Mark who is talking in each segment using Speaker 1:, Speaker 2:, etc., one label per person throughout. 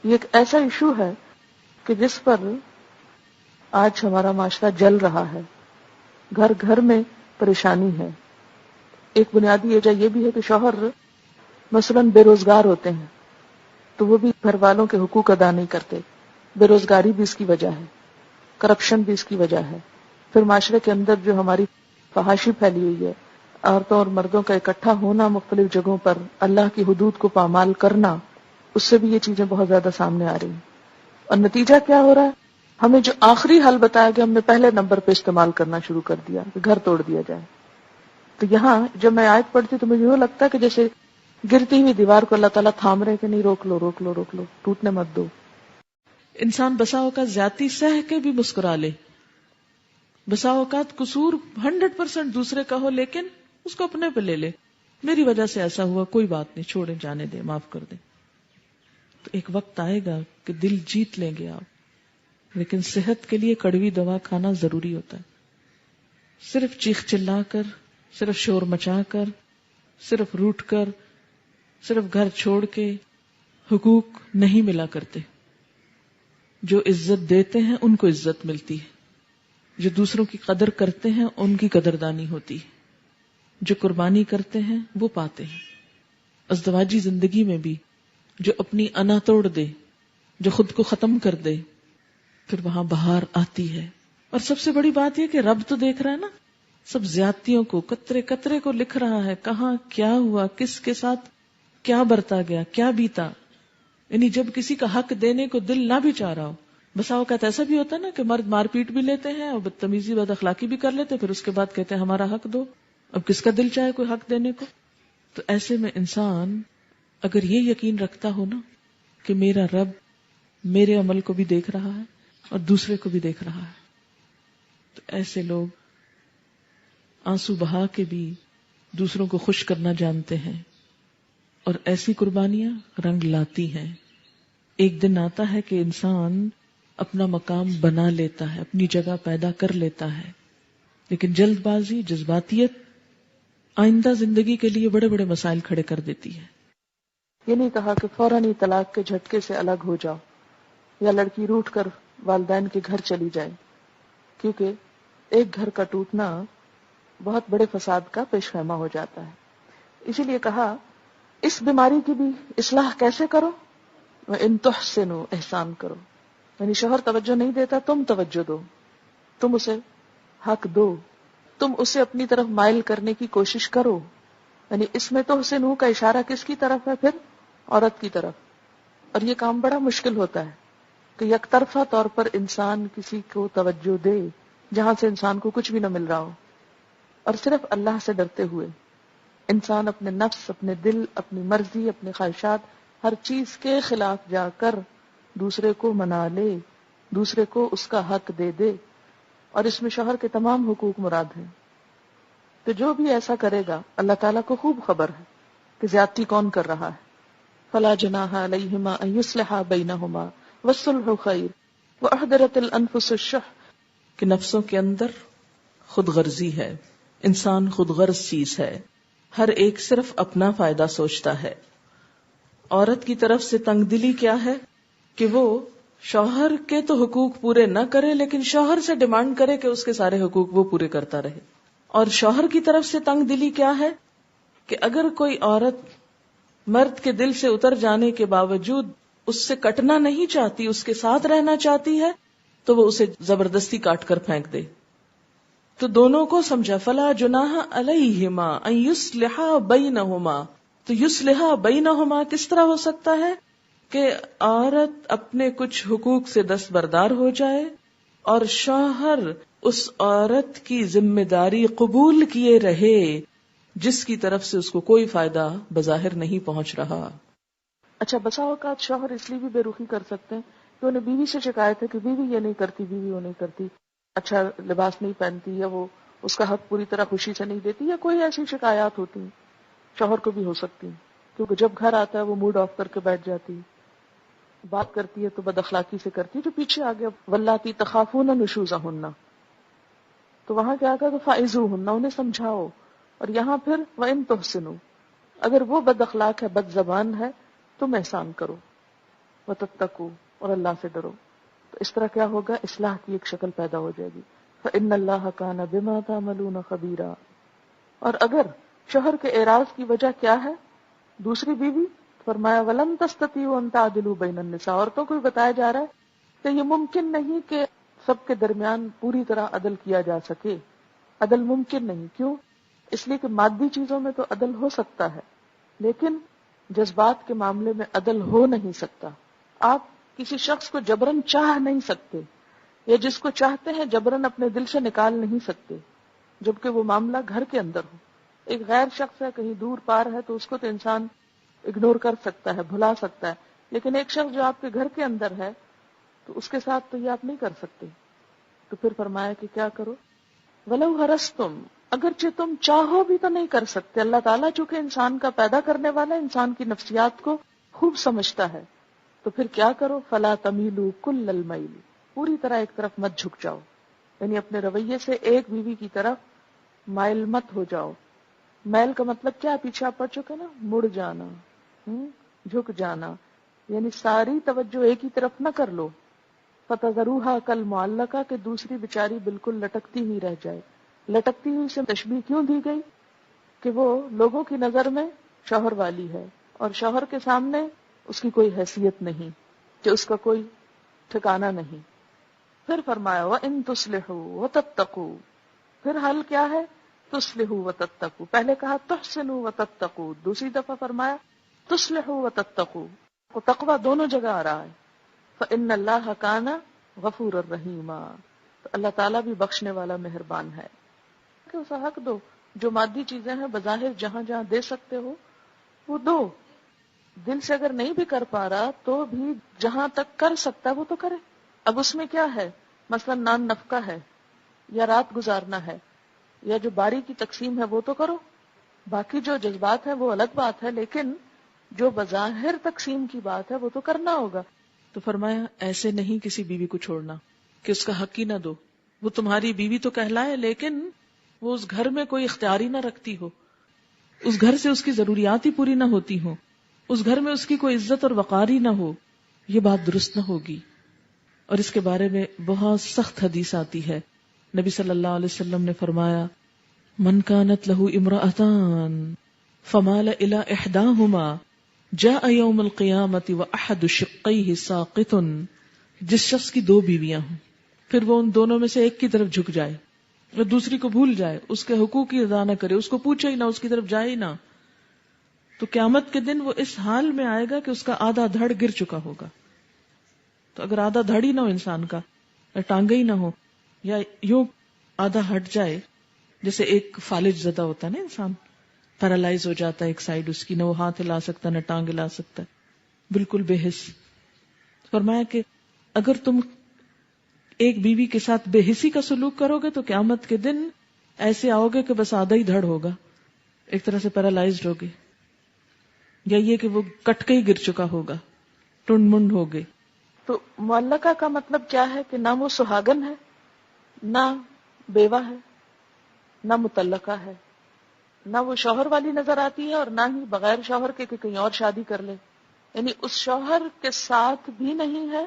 Speaker 1: یہ ایک ایسا ایشو ہے کہ جس پر آج ہمارا معاشرہ جل رہا ہے، گھر گھر میں پریشانی ہے. ایک بنیادی وجہ یہ بھی ہے کہ شوہر مثلاً بے روزگار ہوتے ہیں تو وہ بھی گھر والوں کے حقوق ادا نہیں کرتے. بے روزگاری بھی اس کی وجہ ہے، کرپشن بھی اس کی وجہ ہے. پھر معاشرے کے اندر جو ہماری فحاشی پھیلی ہوئی ہے، عورتوں اور مردوں کا اکٹھا ہونا مختلف جگہوں پر، اللہ کی حدود کو پامال کرنا، اس سے بھی یہ چیزیں بہت زیادہ سامنے آ رہی ہیں. اور نتیجہ کیا ہو رہا ہے؟ ہمیں جو آخری حل بتایا گیا ہم نے پہلے نمبر پہ استعمال کرنا شروع کر دیا کہ گھر توڑ دیا جائے. تو یہاں جب میں آیت پڑھتی تو مجھے یوں لگتا ہے کہ جیسے گرتی ہوئی دیوار کو اللہ تعالیٰ تھام رہے کہ نہیں، روک لو روک لو روک لو، ٹوٹنے مت دو. انسان بسا اوقات زیادتی سہ کے بھی مسکرا لے، بسا اوقات قصور 100% دوسرے کا ہو لیکن اس کو اپنے پہ لے لے، میری وجہ سے ایسا ہوا، کوئی بات نہیں، چھوڑیں، جانے دیں، معاف کر دیں. تو ایک وقت آئے گا کہ دل جیت لیں گے آپ، لیکن صحت کے لیے کڑوی دوا کھانا ضروری ہوتا ہے. صرف چیخ چلا کر، صرف شور مچا کر، صرف روٹ کر، صرف گھر چھوڑ کے حقوق نہیں ملا کرتے. جو عزت دیتے ہیں ان کو عزت ملتی ہے، جو دوسروں کی قدر کرتے ہیں ان کی قدردانی ہوتی ہے، جو قربانی کرتے ہیں وہ پاتے ہیں. ازدواجی زندگی میں بھی جو اپنی انا توڑ دے، جو خود کو ختم کر دے، پھر وہاں بہار آتی ہے. اور سب سے بڑی بات یہ کہ رب تو دیکھ رہا ہے نا، سب زیادتیوں کو، قطرے قطرے کو لکھ رہا ہے، کہاں کیا ہوا، کس کے ساتھ کیا برتا گیا، کیا بیتا. یعنی جب کسی کا حق دینے کو دل نہ بھی چاہ رہا ہو. بسا اوقات ایسا بھی ہوتا ہے نا کہ مرد مار پیٹ بھی لیتے ہیں اور بدتمیزی بد اخلاقی بھی کر لیتے، پھر اس کے بعد کہتے ہیں ہمارا حق دو. اب کس کا دل چاہے کوئی حق دینے کو؟ تو ایسے میں انسان اگر یہ یقین رکھتا ہو نا کہ میرا رب میرے عمل کو بھی دیکھ رہا ہے اور دوسرے کو بھی دیکھ رہا ہے، تو ایسے لوگ آنسو بہا کے بھی دوسروں کو خوش کرنا جانتے ہیں، اور ایسی قربانیاں رنگ لاتی ہیں. ایک دن آتا ہے کہ انسان اپنا مقام بنا لیتا ہے، اپنی جگہ پیدا کر لیتا ہے، لیکن جلد بازی، جذباتیت آئندہ زندگی کے لیے بڑے بڑے مسائل کھڑے کر دیتی ہے. یہ نہیں کہا کہ فوراً ہی طلاق کے جھٹکے سے الگ ہو جاؤ یا لڑکی روٹھ کر والدین کے گھر چلی جائے، کیونکہ ایک گھر کا ٹوٹنا بہت بڑے فساد کا پیش خیمہ ہو جاتا ہے. اسی لیے کہا اس بیماری کی بھی اصلاح کیسے کرو؟ وَإِن تُحْسِنُوا، احسان کرو. یعنی شوہر توجہ نہیں دیتا، تم توجہ دو، تم اسے حق دو، تم اسے اپنی طرف مائل کرنے کی کوشش کرو. یعنی اس میں تحسنوا کا اشارہ کس کی طرف ہے؟ پھر عورت کی طرف. اور یہ کام بڑا مشکل ہوتا ہے کہ یک طرفہ طور پر انسان کسی کو توجہ دے جہاں سے انسان کو کچھ بھی نہ مل رہا ہو، اور صرف اللہ سے ڈرتے ہوئے انسان اپنے نفس، اپنے دل، اپنی مرضی، اپنے خواہشات، ہر چیز کے خلاف جا کر دوسرے کو منا لے، دوسرے کو اس کا حق دے دے. اور اس میں شوہر کے تمام حقوق مراد ہیں. تو جو بھی ایسا کرے گا اللہ تعالیٰ کو خوب خبر ہے کہ زیادتی کون کر رہا ہے. فلا جناح علیہما ان یصلحا بینہما والصلح خیر واحضرت الانفس الشح، کہ نفسوں کے اندر خود غرضی ہے، انسان خود غرض چیز ہے، ہر ایک صرف اپنا فائدہ سوچتا ہے. عورت کی طرف سے تنگ دلی کیا ہے کہ وہ شوہر کے تو حقوق پورے نہ کرے لیکن شوہر سے ڈیمانڈ کرے کہ اس کے سارے حقوق وہ پورے کرتا رہے. اور شوہر کی طرف سے تنگ دلی کیا ہے کہ اگر کوئی عورت مرد کے دل سے اتر جانے کے باوجود اس سے کٹنا نہیں چاہتی، اس کے ساتھ رہنا چاہتی ہے، تو وہ اسے زبردستی کاٹ کر پھینک دے. تو دونوں کو سمجھا فلا جناح علیہما ان یصلحا بینہما. تو یصلحا بینہما کس طرح ہو سکتا ہے کہ عورت اپنے کچھ حقوق سے دستبردار ہو جائے اور شوہر اس عورت کی ذمہ داری قبول کیے رہے جس کی طرف سے اس کو کوئی فائدہ بظاہر نہیں پہنچ رہا. اچھا، بسا اوقات شوہر اس لیے بھی بے رخی کر سکتے ہیں کہ انہیں بیوی سے شکایت ہے کہ بیوی یہ نہیں کرتی، بیوی وہ نہیں کرتی، اچھا لباس نہیں پہنتی، یا وہ اس کا حق پوری طرح خوشی سے نہیں دیتی، یا کوئی ایسی شکایات ہوتی ہیں. شوہر کو بھی ہو سکتی ہیں کیونکہ جب گھر آتا ہے وہ موڈ آف کر کے بیٹھ جاتی ہے، بات کرتی ہے تو بد اخلاقی سے کرتی ہے، جو پیچھے آ گیا واللاتی تخافون نشوزہن، تو وہاں کیا کہا کہ فاعظوہن، انہیں سمجھاؤ. اور یہاں پھر وَإِن تُحْسِنُوا، اگر وہ بد اخلاق ہے، بد زبان ہے، تم احسان کرو. وتتقوا، اور اللہ سے ڈرو. تو اس طرح کیا ہوگا؟ اصلاح کی ایک شکل پیدا ہو جائے گی. فإن اللہ کان بما تعملون خبیرا. اور اگر شوہر کے اعراض کی وجہ کیا ہے؟ دوسری بیوی، فرمایا ولن تستطیعوا ان تعدلوا بین النساء. عورتوں کو بھی بتایا جا رہا ہے کہ یہ ممکن نہیں کہ سب کے درمیان پوری طرح عدل کیا جا سکے. عدل ممکن نہیں. کیوں؟ اس لیے کہ مادی چیزوں میں تو عدل ہو سکتا ہے، لیکن جذبات کے معاملے میں عدل ہو نہیں سکتا. آپ کسی شخص کو جبرن چاہ نہیں سکتے، یا جس کو چاہتے ہیں جبرن اپنے دل سے نکال نہیں سکتے، جبکہ وہ معاملہ گھر کے اندر ہو. ایک غیر شخص ہے، کہیں دور پار ہے، تو اس کو تو انسان اگنور کر سکتا ہے، بھلا سکتا ہے، لیکن ایک شخص جو آپ کے گھر کے اندر ہے تو اس کے ساتھ تو یہ آپ نہیں کر سکتے. تو پھر فرمایا کہ کیا کرو؟ وَلَوْ حَرَصْتُمْ، اگرچہ تم چاہو بھی تو نہیں کر سکتے. اللہ تعالیٰ چونکہ انسان کا پیدا کرنے والا انسان کی نفسیات کو خوب سمجھتا ہے. تو پھر کیا کرو؟ فَلَا تَمِيلُوا كُلَّ الْمَيْلِ، پوری طرح ایک طرف مت جھک جاؤ، یعنی اپنے رویے سے ایک بیوی کی طرف مائل مت ہو جاؤ. میل کا مطلب کیا؟ پیچھے آپ پڑھ چکے نا، مڑ جانا، جھک جانا، یعنی ساری توجہ ایک ہی طرف نہ کر لو. فَتَذَرُوهَا كَالْمُعَلَّقَةِ، کہ دوسری بیچاری بالکل لٹکتی ہی رہ جائے. لٹکتی ہوئی سے تشبیہ کیوں دی گئی؟ کہ وہ لوگوں کی نظر میں شوہر والی ہے اور شوہر کے سامنے اس کی کوئی حیثیت نہیں، کہ اس کا کوئی ٹھکانہ نہیں. پھر فرمایا وَإِن تُصْلِحُوا وَتَتَّقُوا، پھر حل کیا ہے؟ تُصْلِحُوا وَتَتَّقُوا. پہلے کہا تُحْسِنُوا وَتَتَّقُوا، دوسری دفعہ فرمایا تُصْلِحُوا وَتَتَّقُوا. وہ تقوی دونوں جگہ آ رہا ہے. فَإِنَّ اللَّهَ كَانَ غَفُورًا رَحِيمًا، تو اللہ تعالیٰ بھی بخشنے والا مہربان ہے. کہ اسے حق دو، جو مادی چیزیں ہیں بظاہر جہاں جہاں دے سکتے ہو وہ دو. دل سے اگر نہیں بھی کر پا رہا تو بھی جہاں تک کر سکتا وہ تو کرے. اب اس میں کیا ہے؟ مثلا نان نفقہ ہے، یا رات گزارنا ہے، یا جو باری کی تقسیم ہے وہ تو کرو. باقی جو جذبات ہیں وہ الگ بات ہے، لیکن جو بظاہر تقسیم کی بات ہے وہ تو کرنا ہوگا. تو فرمایا ایسے نہیں کسی بیوی کو چھوڑنا کہ اس کا حق ہی نہ دو. وہ تمہاری بیوی تو کہلائے، لیکن وہ اس گھر میں کوئی اختیار ہی نہ رکھتی ہو، اس گھر سے اس کی ضروریات ہی پوری نہ ہوتی ہوں، اس گھر میں اس کی کوئی عزت اور وقار ہی نہ ہو. یہ بات درست نہ ہوگی. اور اس کے بارے میں بہت سخت حدیث آتی ہے. نبی صلی اللہ علیہ وسلم نے فرمایا من کانت لہ امرأتان فمال الی احداہما جاء یوم القیامت واحد شقیہ ساقط. جس شخص کی دو بیویاں ہوں پھر وہ ان دونوں میں سے ایک کی طرف جھک جائے اور دوسری کو بھول جائے، اس کے حقوق کی ادا نہ کرے، اس کو پوچھے ہی نہ، اس کی طرف جائے ہی نہ، تو قیامت کے دن وہ اس حال میں آئے گا کہ اس کا آدھا دھڑ گر چکا ہوگا. تو اگر آدھا دھڑ ہی نہ ہو انسان کا، یا ٹانگیں ہی نہ ہو، یا یوں آدھا ہٹ جائے، جیسے ایک فالج زدہ ہوتا ہے نا، انسان پیرالائز ہو جاتا ہے ایک سائیڈ اس کی، نہ وہ ہاتھ ہلا سکتا نہ ٹانگ ہلا سکتا، بالکل بے حس. فرمایا کہ اگر تم ایک بیوی کے ساتھ بے حسی کا سلوک کرو گے تو قیامت کے دن ایسے آؤ گے کہ بس آدھا ہی دھڑ ہوگا، ایک طرح سے پیرالائزڈ ہوگے، یا یہ کہ وہ کٹ کے ہی گر چکا ہوگا، ٹنڈ منڈ ہوگے. تو معلقہ کا مطلب کیا ہے؟ کہ نہ وہ سہاگن ہے، نہ بیوہ ہے، نہ مطلقہ ہے، نہ وہ شوہر والی نظر آتی ہے اور نہ ہی بغیر شوہر کے کہ کہیں اور شادی کر لے. یعنی اس شوہر کے ساتھ بھی نہیں ہے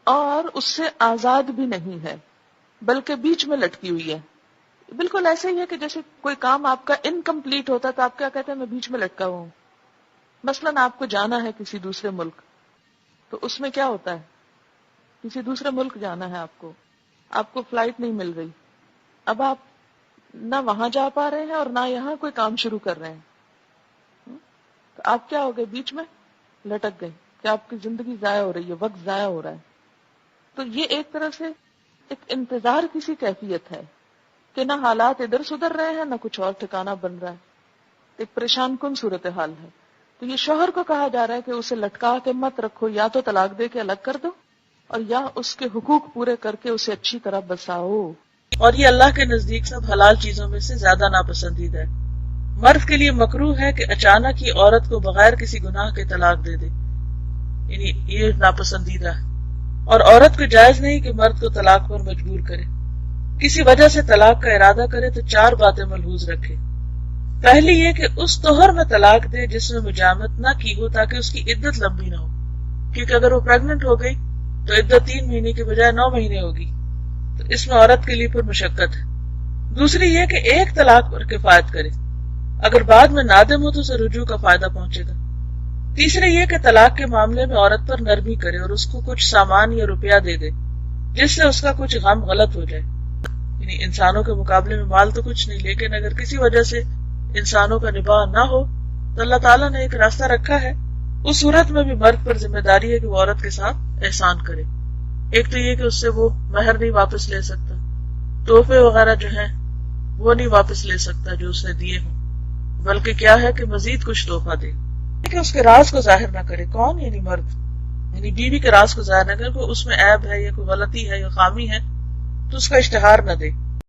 Speaker 1: اور اس سے آزاد بھی نہیں ہے، بلکہ بیچ میں لٹکی ہوئی ہے. بالکل ایسے ہی ہے کہ جیسے کوئی کام آپ کا انکمپلیٹ ہوتا تو آپ کیا کہتے ہیں؟ میں بیچ میں لٹکا ہوا ہوں. مثلاً آپ کو جانا ہے کسی دوسرے ملک، تو اس میں کیا ہوتا ہے؟ کسی دوسرے ملک جانا ہے آپ کو فلائٹ نہیں مل رہی، اب آپ نہ وہاں جا پا رہے ہیں اور نہ یہاں کوئی کام شروع کر رہے ہیں، تو آپ کیا ہو گئے؟ بیچ میں لٹک گئے کہ آپ کی زندگی ضائع ہو رہی ہے، وقت ضائع ہو رہا ہے. تو یہ ایک طرح سے ایک انتظار کسی کیفیت ہے کہ نہ حالات ادھر سدھر رہے ہیں نہ کچھ اور ٹھکانہ بن رہا ہے، ایک پریشان کن صورتحال ہے. تو یہ شوہر کو کہا جا رہا ہے کہ اسے لٹکا کے مت رکھو، یا تو طلاق دے کے الگ کر دو اور یا اس کے حقوق پورے کر کے اسے اچھی طرح بساؤ. اور یہ اللہ کے نزدیک سب حلال چیزوں میں سے زیادہ ناپسندیدہ ہے. مرد کے لیے مکروہ ہے کہ اچانک ہی عورت کو بغیر کسی گناہ کے طلاق دے دے، یعنی یہ ناپسندیدہ ہے. اور عورت کو جائز نہیں کہ مرد کو طلاق پر مجبور کرے. کسی وجہ سے طلاق کا ارادہ کرے تو 4 باتیں ملحوظ رکھے. پہلی یہ کہ اس طہر میں طلاق دے جس میں مجامت نہ کی ہو تاکہ اس کی عدت لمبی نہ ہو. کیونکہ اگر وہ پریگننٹ ہو گئی تو عدت 3 مہینے کی بجائے 9 مہینے ہوگی، تو اس میں عورت کے لیے پھر مشقت ہے۔ دوسری یہ کہ ایک طلاق پر کفایت کرے، اگر بعد میں نادم ہو تو اسے رجوع کا فائدہ پہنچے گا۔ تیسرے یہ کہ طلاق کے معاملے میں عورت پر نرمی کرے اور اس کو کچھ سامان یا روپیہ دے دے جس سے اس کا کچھ غم غلط ہو جائے، یعنی انسانوں کے مقابلے میں مال تو کچھ نہیں، لیکن اگر کسی وجہ سے انسانوں کا نباہ نہ ہو تو اللہ تعالیٰ نے ایک راستہ رکھا ہے۔ اس صورت میں بھی مرد پر ذمہ داری ہے کہ وہ عورت کے ساتھ احسان کرے۔ ایک تو یہ کہ اس سے وہ مہر نہیں واپس لے سکتا، تحفے وغیرہ جو ہیں وہ نہیں واپس لے سکتا جو اس نے دیے ہوں، بلکہ کیا ہے کہ مزید کچھ تحفہ دے، کہ اس کے راز کو ظاہر نہ کرے۔ کون؟ یعنی مرد، یعنی بیوی کے راز کو ظاہر نہ کرے، کوئی اس میں عیب ہے یا کوئی غلطی ہے یا خامی ہے تو اس کا اشتہار نہ دے۔